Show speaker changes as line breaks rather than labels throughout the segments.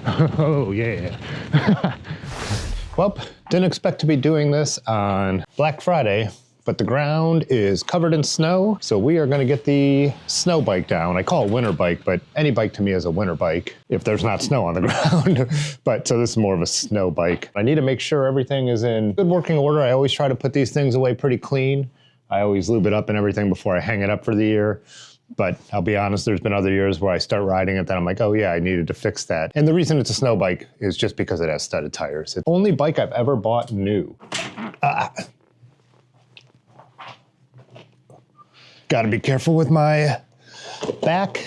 Oh yeah. Well, didn't expect to be doing this on Black Friday, but the ground is covered in snow, so we are gonna get the snow bike down. I call it winter bike, but any bike to me is a winter bike if there's not snow on the ground. But so this is more of a snow bike. I need to make sure everything is in good working order. I always try to put these things away pretty clean. I always lube it up and everything before I hang it up for the year. But I'll be honest, there's been other years where I start riding it that I'm like, oh yeah, I needed to fix that. And the reason it's a snow bike is just because it has studded tires. It's the only bike I've ever bought new. Gotta be careful with my back.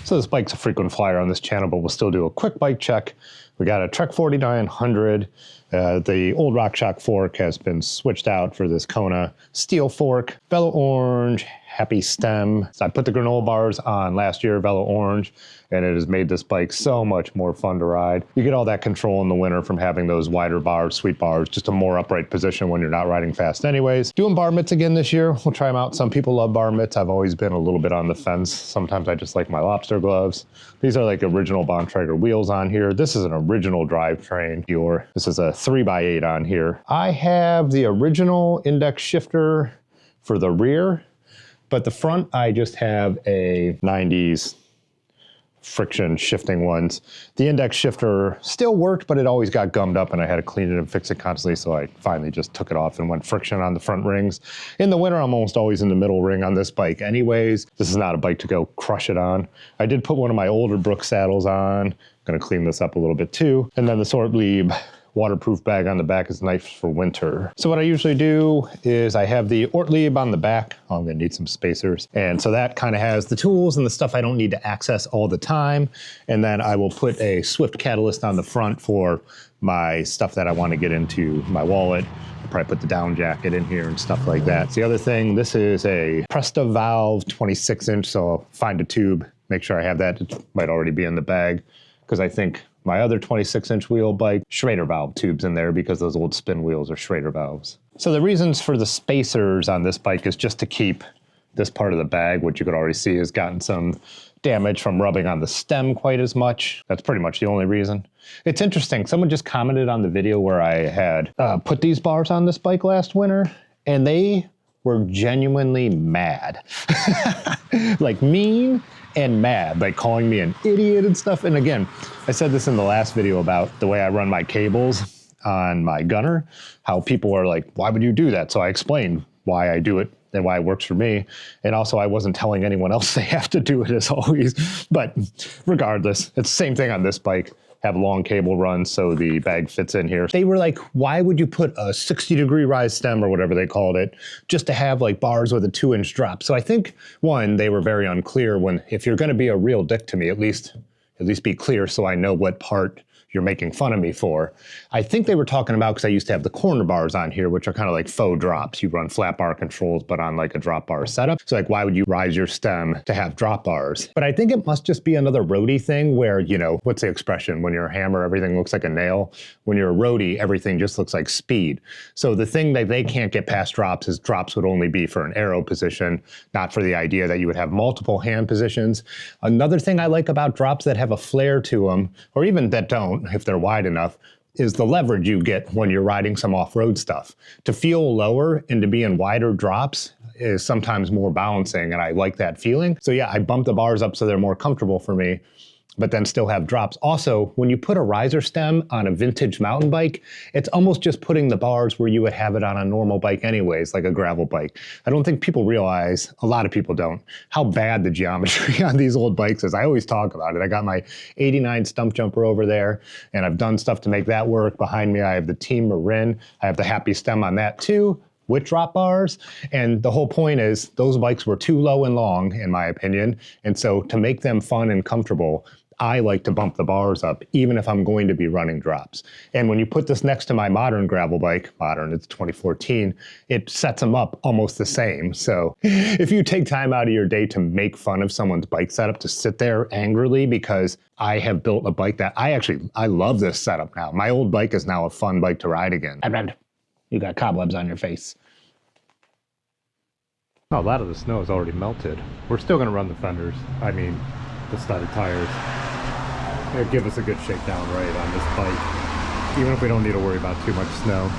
So this bike's a frequent flyer on this channel, but we'll still do a quick bike check. We got a Trek 4900. The old RockShox fork has been switched out for this Kona steel fork. Velo orange, happy stem. So I put the granola bars on last year, Velo orange, and it has made this bike so much more fun to ride. You get all that control in the winter from having those wider bars, sweet bars, just a more upright position when you're not riding fast anyways. Doing bar mitts again this year. We'll try them out. Some people love bar mitts. I've always been a little bit on the fence. Sometimes I just like my lobster gloves. These are like original Bontrager wheels on here. This is an original drivetrain. This is a 3x8 on here. I have the original index shifter for the rear, but the front I just have a 90s friction shifting ones. The index shifter still worked, but it always got gummed up and I had to clean it and fix it constantly, so I finally just took it off and went friction on the front rings. In the winter, I'm almost always in the middle ring on this bike anyways. This is not a bike to go crush it on. I did put one of my older Brooks saddles on. I'm gonna clean this up a little bit too. And then the Sortlieb waterproof bag on the back is nice for winter. So what I usually do is I have the Ortlieb on the back. Oh, I'm gonna need some spacers. And so that kind of has the tools and the stuff I don't need to access all the time. And then I will put a Swift catalyst on the front for my stuff that I want to get into my wallet. I'll probably put the down jacket in here and stuff like that. The other thing, this is a Presta valve 26-inch, so I'll find a tube, make sure I have that. It might already be in the bag, because I think my other 26-inch wheel bike, Schrader valve tubes in there because those old spin wheels are Schrader valves. So the reasons for the spacers on this bike is just to keep this part of the bag, which you could already see has gotten some damage from rubbing on the stem quite as much. That's pretty much the only reason. It's interesting, someone just commented on the video where I had put these bars on this bike last winter, and they were genuinely mad. Like mean and mad, like calling me an idiot and stuff. And again, I said this in the last video about the way I run my cables on my Gunnar, how people are like, why would you do that? So I explained why I do it and why it works for me. And also I wasn't telling anyone else they have to do it as always. But regardless, it's the same thing on this bike. Have long cable runs so the bag fits in here. They were like, why would you put a 60-degree rise stem or whatever they called it, just to have like bars with a 2-inch drop? So I think, one, they were very unclear when, if you're gonna be a real dick to me, at least be clear so I know what part you're making fun of me for. I think they were talking about, because I used to have the corner bars on here, which are kind of like faux drops. You run flat bar controls, but on like a drop bar setup. So like, why would you rise your stem to have drop bars? But I think it must just be another roadie thing where, you know, what's the expression? When you're a hammer, everything looks like a nail. When you're a roadie, everything just looks like speed. So the thing that they can't get past drops is drops would only be for an arrow position, not for the idea that you would have multiple hand positions. Another thing I like about drops that have a flare to them, or even that don't, if they're wide enough, is the leverage you get when you're riding some off-road stuff. To feel lower and to be in wider drops is sometimes more balancing, and I like that feeling. So yeah, I bump the bars up so they're more comfortable for me, but then still have drops. Also, when you put a riser stem on a vintage mountain bike, it's almost just putting the bars where you would have it on a normal bike anyways, like a gravel bike. I don't think people realize, a lot of people don't, how bad the geometry on these old bikes is. I always talk about it. I got my 89 stump jumper over there, and I've done stuff to make that work. Behind me, I have the Team Marin. I have the Happy stem on that too, with drop bars. And the whole point is those bikes were too low and long, in my opinion. And so to make them fun and comfortable, I like to bump the bars up, even if I'm going to be running drops. And when you put this next to my modern gravel bike, modern, it's 2014, it sets them up almost the same. So if you take time out of your day to make fun of someone's bike setup, to sit there angrily because I have built a bike that I love this setup now. My old bike is now a fun bike to ride again. You got cobwebs on your face.
Oh, a lot of the snow is already melted. We're still gonna run the fenders. I mean, the studded tires.
It'll give us a good shakedown ride on this bike, even if we don't need to worry about too much snow.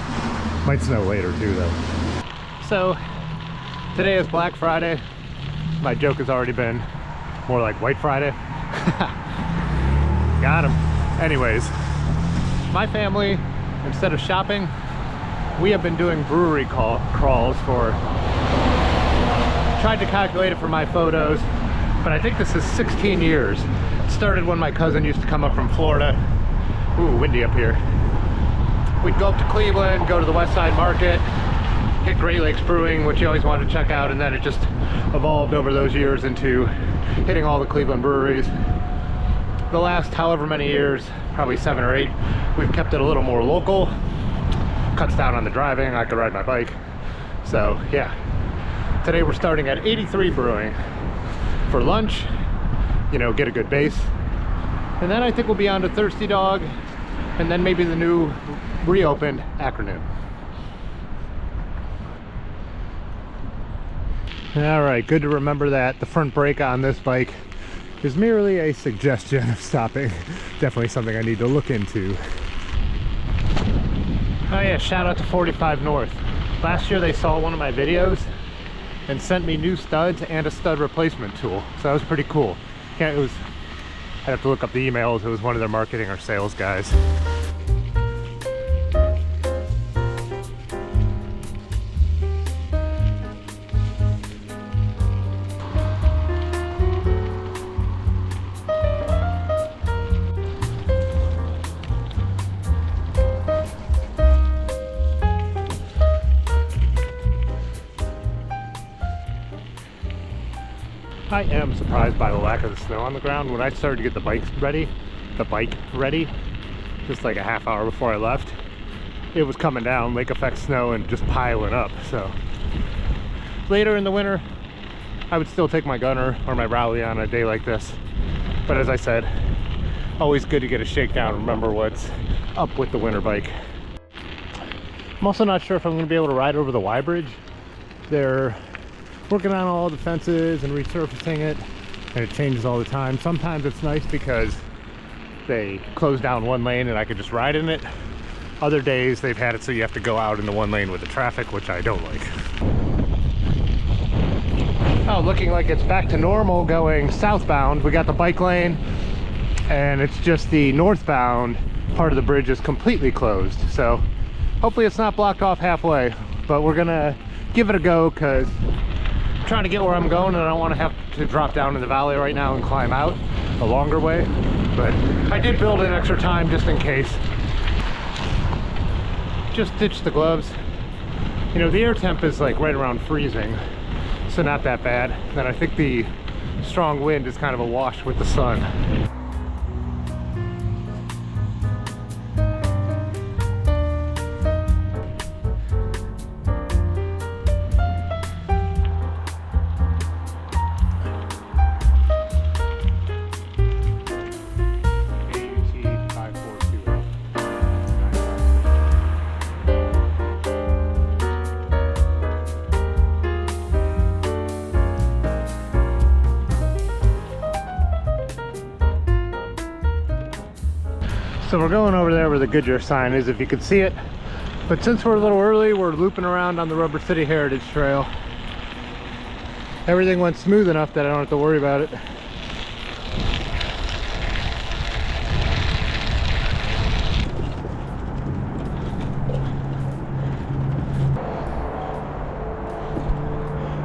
Might snow later too though. So today is Black Friday. My joke has already been more like White Friday. Got him. Anyways, my family, instead of shopping, we have been doing brewery crawls for, tried to calculate it for my photos, but I think this is 16 years. It started when my cousin used to come up from Florida. Ooh, windy up here. We'd go up to Cleveland, go to the West Side Market, hit Great Lakes Brewing, which you always wanted to check out, and then it just evolved over those years into hitting all the Cleveland breweries. The last however many years, probably 7 or 8, we've kept it a little more local. Cuts down on the driving, I could ride my bike. So yeah, today we're starting at 83 Brewing for lunch, you know, get a good base. And then I think we'll be on to Thirsty Dog, and then maybe the new reopened Acronym. All right, good to remember that the front brake on this bike is merely a suggestion of stopping. Definitely something I need to look into. Oh yeah, shout out to 45 North. Last year they saw one of my videos and sent me new studs and a stud replacement tool. So that was pretty cool. I'd have to look up the emails. It was one of their marketing or sales guys. I am surprised by the lack of the snow on the ground. When I started to get the bike ready, just like a half hour before I left, it was coming down, lake effect snow, and just piling up. So later in the winter, I would still take my Gunnar or my Rowley on a day like this. But as I said, always good to get a shakedown, remember what's up with the winter bike. I'm also not sure if I'm going to be able to ride over the Y Bridge. They're working on all the fences and resurfacing it, and it changes all the time. Sometimes it's nice because they close down one lane and I could just ride in it. Other days they've had it so you have to go out into one lane with the traffic, which I don't like. Oh, looking like it's back to normal going southbound. We got the bike lane, and it's just the northbound part of the bridge is completely closed. So hopefully it's not blocked off halfway, but we're gonna give it a go because trying to get where I'm going, and I don't want to have to drop down in the valley right now and climb out a longer way. But I did build in extra time just in case. Just ditched the gloves. You know, the air temp is like right around freezing, so not that bad. And I think the strong wind is kind of a wash with the sun. So we're going over there where the Goodyear sign is, if you can see it. But since we're a little early, we're looping around on the Rubber City Heritage Trail. Everything went smooth enough that I don't have to worry about it.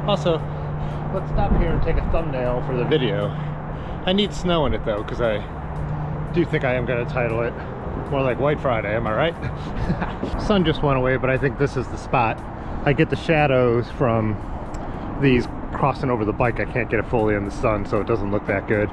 Also, let's stop here and take a thumbnail for the video. I need snow in it though, because I do think I am going to title it more like White Friday, am I right? Sun just went away, but I think this is the spot. I get the shadows from these crossing over the bike. I can't get it fully in the sun, so it doesn't look that good.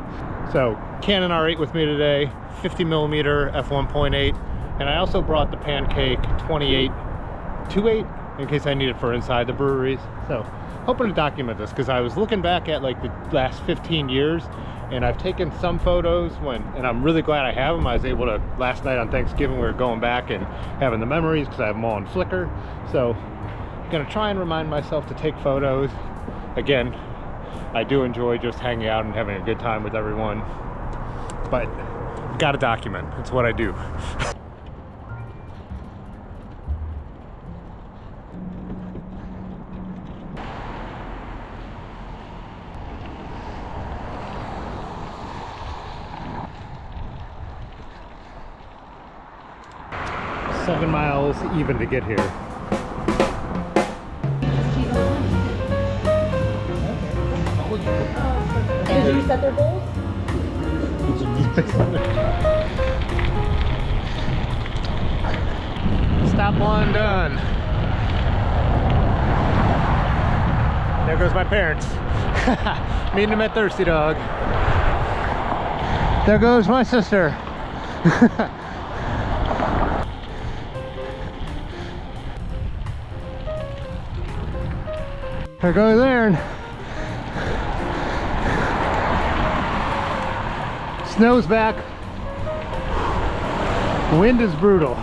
So Canon R8 with me today, 50mm f1.8, and I also brought the Pancake 28-28 in case I need it for inside the breweries. So hoping to document this because I was looking back at like the last 15 years, and I've taken some photos and I'm really glad I have them. I was able to, last night on Thanksgiving, we were going back and having the memories because I have them all on Flickr. So I'm gonna try and remind myself to take photos. Again, I do enjoy just hanging out and having a good time with everyone. but gotta document. It's what I do. $7 miles even to get here.
Did you set their goals?
Stop one done. There goes my parents. Meeting them at Thirsty Dog. There goes my sister. There goes Aaron. Snow's back. Wind is brutal.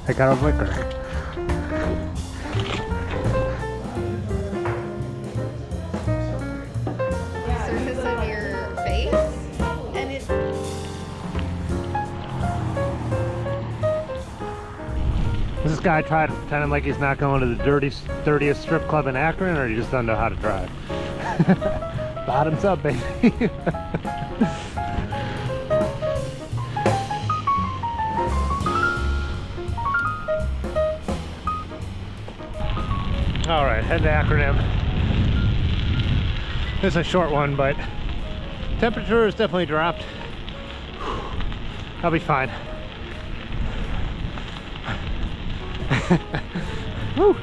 I got a liquor.
Surface of your face, and it.
This guy tried pretending like he's not going to the dirtiest strip club in Akron, or he just doesn't know how to drive. Bottoms up, baby. All right, head to acronym. This is a short one, but temperature has definitely dropped. I'll be fine. Woo.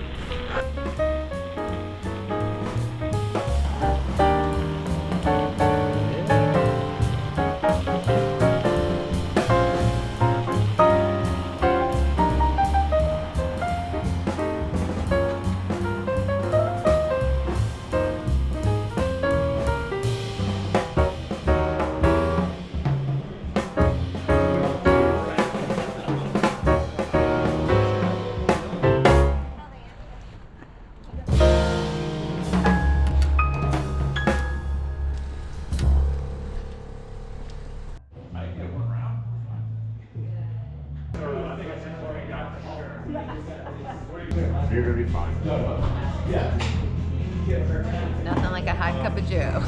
You're gonna be fine.
Nothing like a hot cup of joe.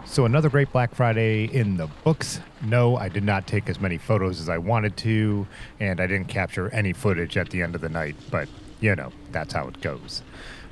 So another great Black Friday in the books. No, I did not take as many photos as I wanted to, and I didn't capture any footage at the end of the night, but you know, that's how it goes.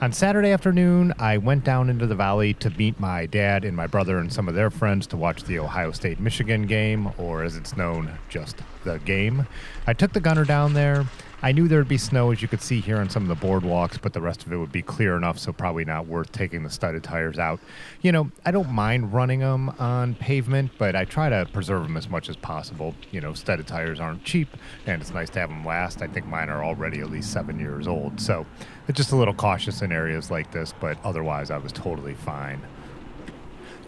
On Saturday afternoon, I went down into the valley to meet my dad and my brother and some of their friends to watch the Ohio State-Michigan game, or as it's known, just the game. I took the Gunnar down there. I knew there'd be snow, as you could see here on some of the boardwalks, but the rest of it would be clear enough, so probably not worth taking the studded tires out. You know, I don't mind running them on pavement, but I try to preserve them as much as possible. You know, studded tires aren't cheap, and it's nice to have them last. I think mine are already at least 7 years old, so it's just a little cautious in areas like this, but otherwise I was totally fine.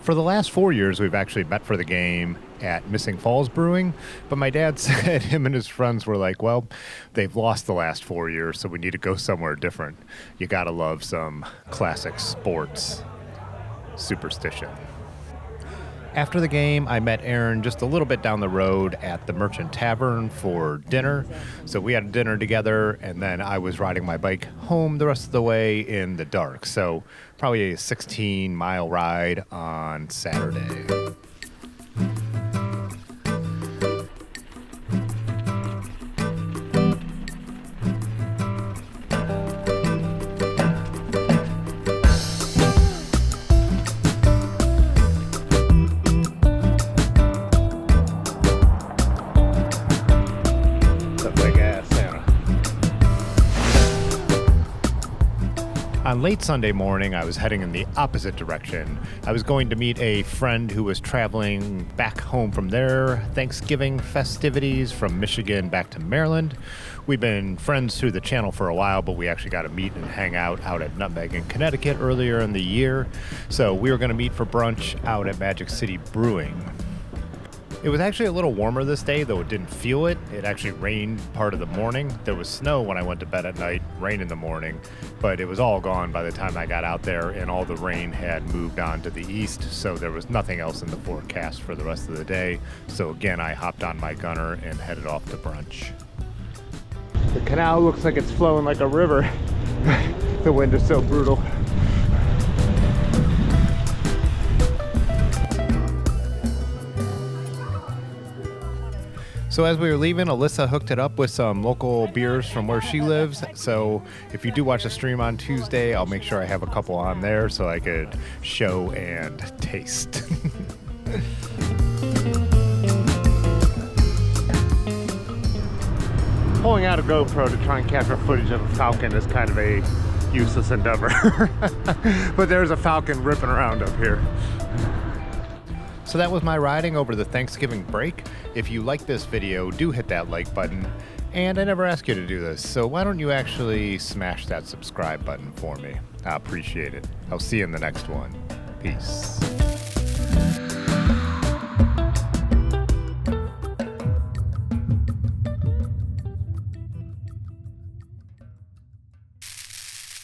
For the last 4 years, we've actually met for the game at Missing Falls Brewing, but my dad said him and his friends were like, well, they've lost the last 4 years, so we need to go somewhere different. You gotta love some classic sports superstition. After the game, I met Aaron just a little bit down the road at the Merchant Tavern for dinner. So we had dinner together, and then I was riding my bike home the rest of the way in the dark. So probably a 16-mile ride on Saturday. On late Sunday morning, I was heading in the opposite direction. I was going to meet a friend who was traveling back home from their Thanksgiving festivities from Michigan back to Maryland. We've been friends through the channel for a while, but we actually got to meet and hang out at Nutmeg in Connecticut earlier in the year. So we were going to meet for brunch out at Magic City Brewing. It was actually a little warmer this day, though it didn't feel it. It actually rained part of the morning. There was snow when I went to bed at night, rain in the morning, but it was all gone by the time I got out there, and all the rain had moved on to the east, so there was nothing else in the forecast for the rest of the day. So again, I hopped on my Gunnar and headed off to brunch. The canal looks like it's flowing like a river. The wind is so brutal. So as we were leaving, Alyssa hooked it up with some local beers from where she lives. So if you do watch the stream on Tuesday, I'll make sure I have a couple on there so I could show and taste. Pulling out a GoPro to try and capture footage of a falcon is kind of a useless endeavor. But there's a falcon ripping around up here. So that was my riding over the Thanksgiving break. If you like this video, do hit that like button. And I never ask you to do this, so why don't you actually smash that subscribe button for me? I appreciate it. I'll see you in the next one. Peace.